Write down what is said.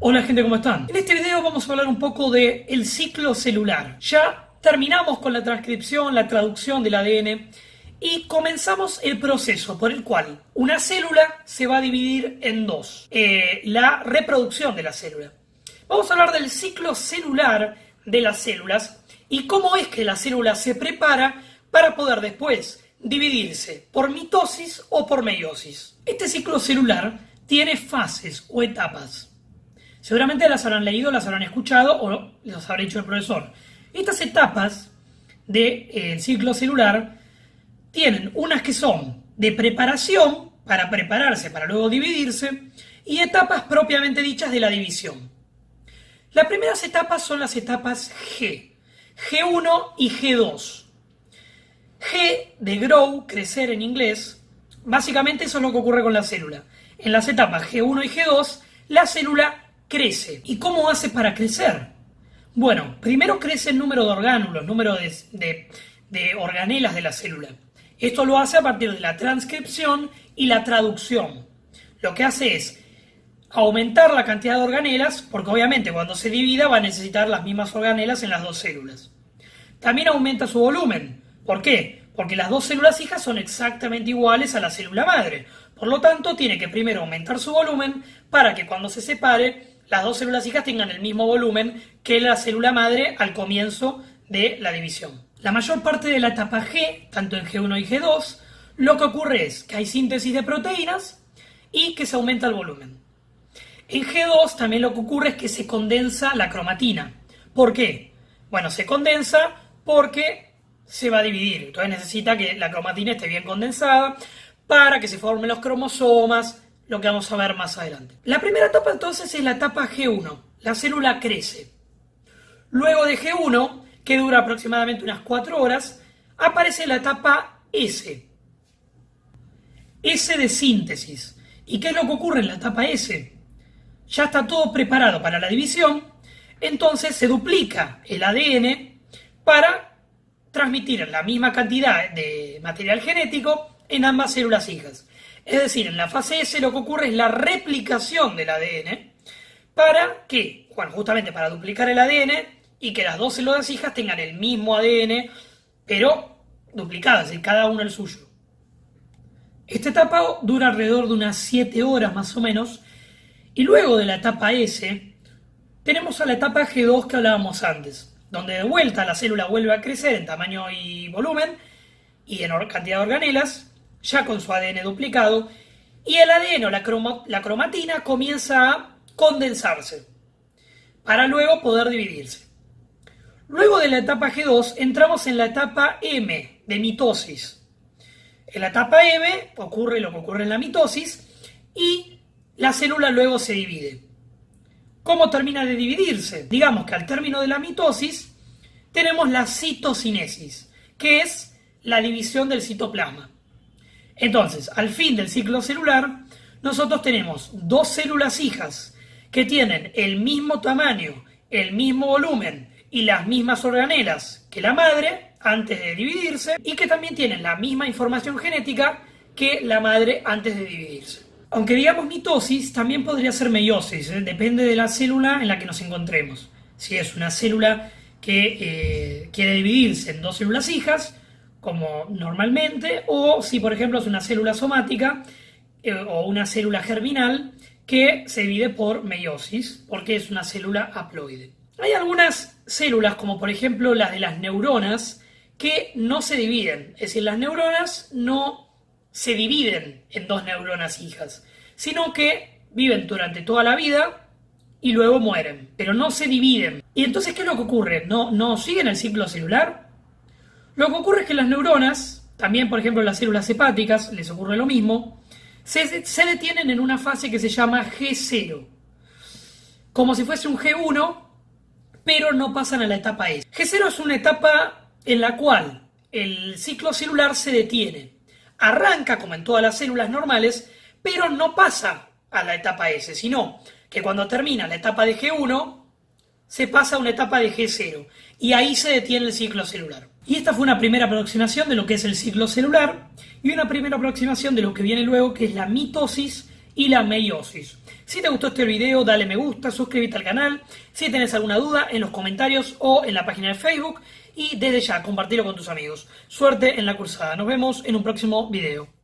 Hola gente, ¿cómo están? En este video vamos a hablar un poco del ciclo celular. Ya terminamos con la transcripción, la traducción del ADN y comenzamos el proceso por el cual una célula se va a dividir en dos. La reproducción de la célula. Vamos a hablar del ciclo celular de las células y cómo es que la célula se prepara para poder después dividirse por mitosis o por meiosis. Este ciclo celular tiene fases o etapas. Seguramente las habrán leído, las habrán escuchado o las habrá dicho el profesor. Estas etapas del ciclo celular tienen unas que son de preparación para prepararse para luego dividirse y etapas propiamente dichas de la división. Las primeras etapas son las etapas G, G1 y G2. G de grow, crecer en inglés, básicamente eso es lo que ocurre con la célula. En las etapas G1 y G2, la célula crece. ¿Y cómo hace para crecer? Bueno, primero crece el número de orgánulos, número de organelas de la célula. Esto lo hace a partir de la transcripción y la traducción. Lo que hace es aumentar la cantidad de organelas, porque obviamente cuando se divida va a necesitar las mismas organelas en las dos células. También aumenta su volumen. ¿Por qué? Porque las dos células hijas son exactamente iguales a la célula madre. Por lo tanto, tiene que primero aumentar su volumen para que cuando se separe, las dos células hijas tengan el mismo volumen que la célula madre al comienzo de la división. La mayor parte de la etapa G, tanto en G1 y G2, lo que ocurre es que hay síntesis de proteínas y que se aumenta el volumen. En G2 también lo que ocurre es que se condensa la cromatina. ¿Por qué? Bueno, se condensa porque se va a dividir. Entonces necesita que la cromatina esté bien condensada para que se formen los cromosomas, lo que vamos a ver más adelante. La primera etapa entonces es la etapa G1. La célula crece. Luego de G1, que dura aproximadamente unas 4 horas, aparece la etapa S. S de síntesis. ¿Y qué es lo que ocurre en la etapa S? Ya está todo preparado para la división, entonces se duplica el ADN para transmitir la misma cantidad de material genético en ambas células hijas. Es decir, en la fase S lo que ocurre es la replicación del ADN para que, bueno, justamente para duplicar el ADN y que las dos células hijas tengan el mismo ADN, pero duplicadas, es decir, cada una el suyo. Esta etapa dura alrededor de unas 7 horas más o menos, y luego de la etapa S tenemos a la etapa G2 que hablábamos antes, donde de vuelta la célula vuelve a crecer en tamaño y volumen y en cantidad de organelas, ya con su ADN duplicado, y el ADN o la cromatina comienza a condensarse para luego poder dividirse. Luego de la etapa G2 entramos en la etapa M de mitosis. En la etapa M ocurre lo que ocurre en la mitosis y la célula luego se divide. ¿Cómo termina de dividirse? Digamos que al término de la mitosis tenemos la citocinesis, que es la división del citoplasma. Entonces, al fin del ciclo celular, nosotros tenemos dos células hijas que tienen el mismo tamaño, el mismo volumen y las mismas organelas que la madre antes de dividirse y que también tienen la misma información genética que la madre antes de dividirse. Aunque digamos mitosis, también podría ser meiosis, depende de la célula en la que nos encontremos. Si es una célula que quiere dividirse en dos células hijas, como normalmente, o si por ejemplo es una célula somática o una célula germinal que se divide por meiosis, porque es una célula haploide. Hay algunas células, como por ejemplo las de las neuronas, que no se dividen, es decir, las neuronas no se dividen en dos neuronas hijas, sino que viven durante toda la vida y luego mueren, pero no se dividen. ¿Y entonces qué es lo que ocurre? ¿No siguen el ciclo celular? Lo que ocurre es que las neuronas, también por ejemplo las células hepáticas, les ocurre lo mismo, se detienen en una fase que se llama G0, como si fuese un G1, pero no pasan a la etapa S. G0 es una etapa en la cual el ciclo celular se detiene. Arranca como en todas las células normales, pero no pasa a la etapa S, sino que cuando termina la etapa de G1, se pasa a una etapa de G0, y ahí se detiene el ciclo celular. Y esta fue una primera aproximación de lo que es el ciclo celular, y una primera aproximación de lo que viene luego, que es la mitosis y la meiosis. Si te gustó este video, dale me gusta, suscríbete al canal. Si tenés alguna duda, en los comentarios o en la página de Facebook. Y desde ya, compartirlo con tus amigos. Suerte en la cursada. Nos vemos en un próximo video.